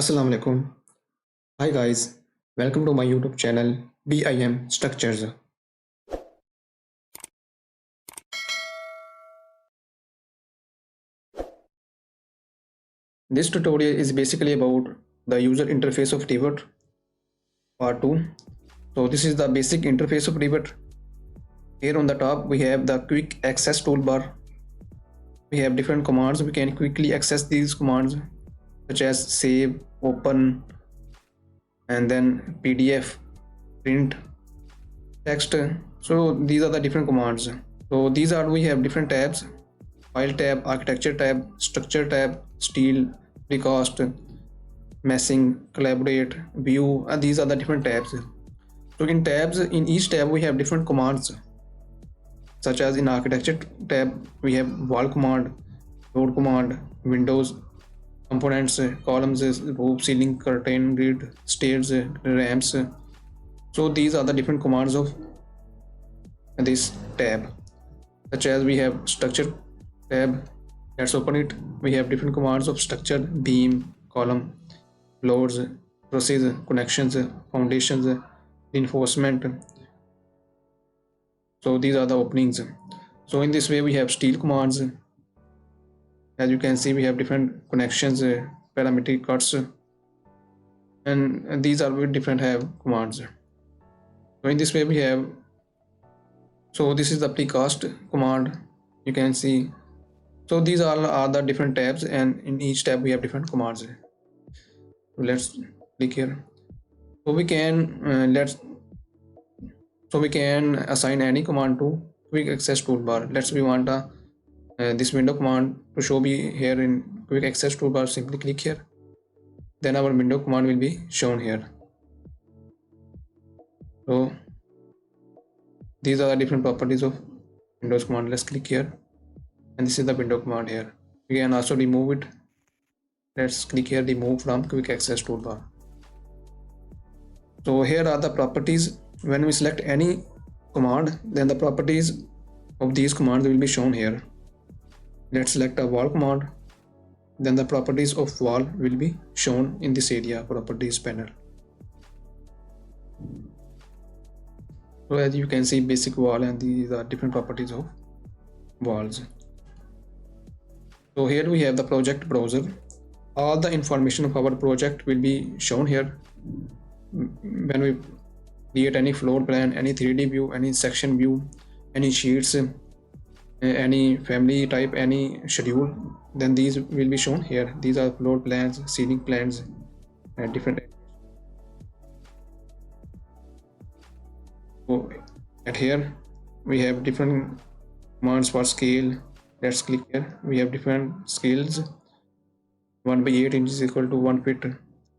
Assalamu alaikum. Hi guys, welcome to my YouTube channel BIM Structures. This tutorial is basically about the user interface of Revit part 2. So this is the basic interface of Revit. Here on the top we have the quick access toolbar. We have different commands. We can quickly access these commands such as save, open, and then PDF, print, text. So these are the different commands. So these are we have different tabs: file tab, architecture tab, structure tab, steel, precast, meshing, collaborate, view, and these are the different tabs. So in tabs, in each tab we have different commands, such as in architecture tab we have wall command, load command, windows, components, columns, roof, ceiling, curtain, grid, stairs, ramps. So these are the different commands of this tab, such as we have structure tab. Let's open it. We have different commands of structure: beam, column, loads, trusses, connections, foundations, reinforcement. So these are the openings. So in this way we have steel commands. As you can see, we have different connections, parametric cuts, and these are with different have commands. So in this way we have, so this is the precast command, you can see. So these all are the different tabs, and in each tab we have different commands. So let's click here. So we can we can assign any command to quick access toolbar. Let's we want this window command to show be here in quick access toolbar. Simply click here, then our window command will be shown here. So these are the different properties of Windows command. Let's click here, and this is the window command here. We can also remove it. Let's click here, remove from quick access toolbar. So here are the properties. When we select any command, then the properties of these commands will be shown here. Let's select a wall command, then the properties of wall will be shown in this area, properties panel. So as you can see, basic wall, and these are different properties of walls. So here we have the project browser. All the information of our project will be shown here. When we create any floor plan, any 3D view, any section view, any sheets, any family type, any schedule, then these will be shown here. These are floor plans, ceiling plans, and different. So at here we have different commands for scale. Let's click here. We have different scales. 1 by 8 inch is equal to 1 feet.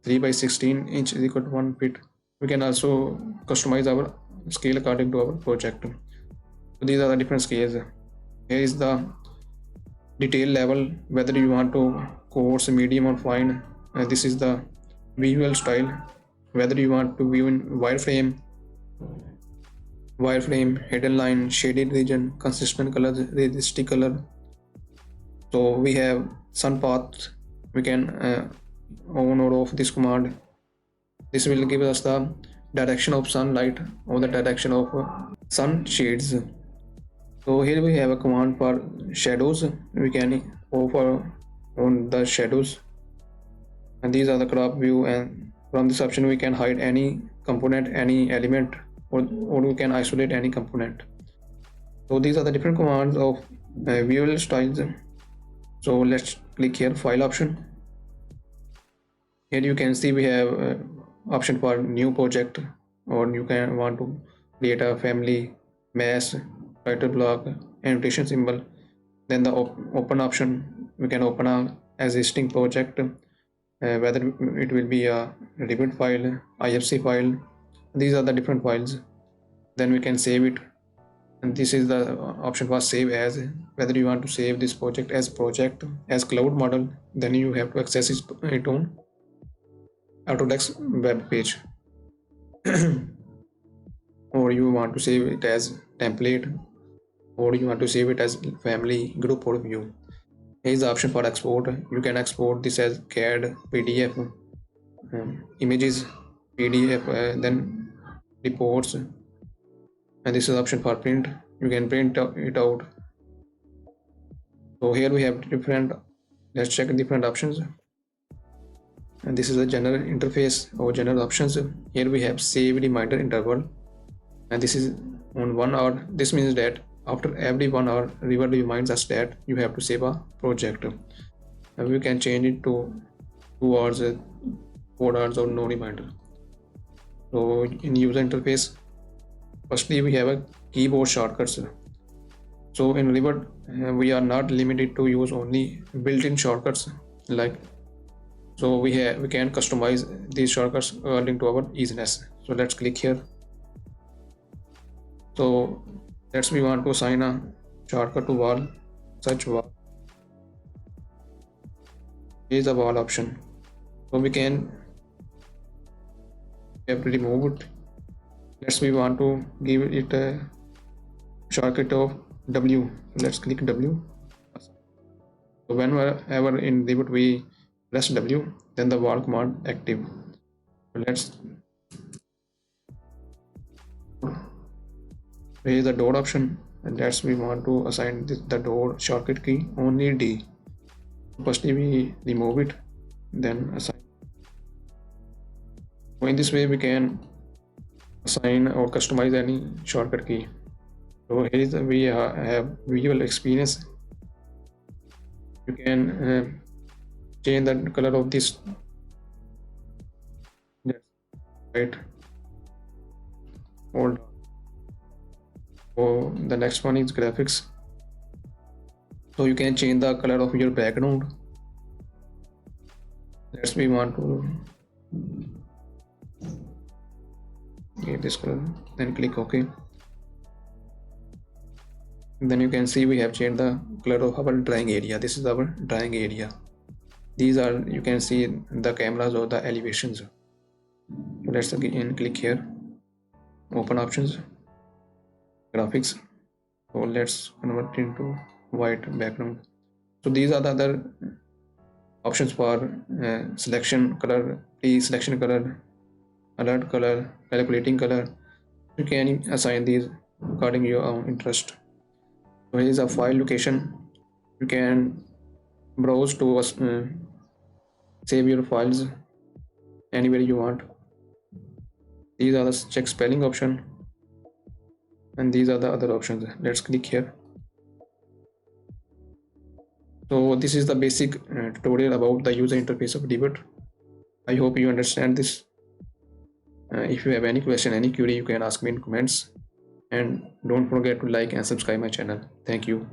3 by 16 inch is equal to 1 feet. We can also customize our scale according to our project. So these are the different scales. Here is the detail level, whether you want to coarse, medium, or fine. This is the visual style, whether you want to view in wireframe, hidden line, shaded region, consistent color, realistic color. So we have sun path. We can on or off this command. This will give us the direction of sunlight or the direction of sun shades. So here we have a command for shadows. We can offer on the shadows, and these are the crop view, and from this option we can hide any component, any element, or we can isolate any component. So these are the different commands of visual styles. So let's click here, file option. Here you can see we have option for new project, or you can want to create a family, mesh, title block, annotation symbol. Then the open option, we can open a existing project, whether it will be a Revit file, IFC file. These are the different files. Then we can save it, and this is the option for save as. Whether you want to save this project as cloud model, then you have to access it on Autodesk web page, or you want to save it as template, or you want to save it as family, group, or view. Here is the option for export. You can export this as CAD, PDF, images, PDF, then reports, and this is option for print. You can print it out. So here we have different, let's check different options. And this is the general interface or general options. Here we have save reminder interval, and this is on 1 hour. This means that after every 1 hour, Revit reminds us that you have to save a project. And we can change it to 2 hours, 4 hours, or no reminder. So in user interface, firstly we have a keyboard shortcuts. So in Revit, we are not limited to use only built-in shortcuts, like, so we can customize these shortcuts according to our easiness. So let's click here. So we want to assign a shortcut to wall, search wall. Here is the wall option. So we have to remove it. We want to give it a shortcut of W. Let's click W. So whenever in Revit we press W, then the wall command active. Let's raise the door option, and we want to assign the door shortcut key only D. Firstly we remove it, then assign. So in this way we can assign or customize any shortcut key. So here is we have visual experience. You can change the color of this. Right. Hold. So the next one is graphics. So you can change the color of your background. We want to get this color, then click OK. Then you can see we have changed the color of our drawing area. This is our drawing area. These are, you can see the cameras or the elevations. So let's again click here, open options, graphics. So let's convert it into white background. So these are the other options for selection color, pre-selection color, alert color, calculating color. You can assign these according to your own interest. So here is a file location. You can browse to save your files anywhere you want. These are the check spelling option, and these are the other options. Let's click here. So this is the basic tutorial about the user interface of Revit. I hope you understand this. If you have any question, any query, you can ask me in comments, and don't forget to like and subscribe my channel. Thank you.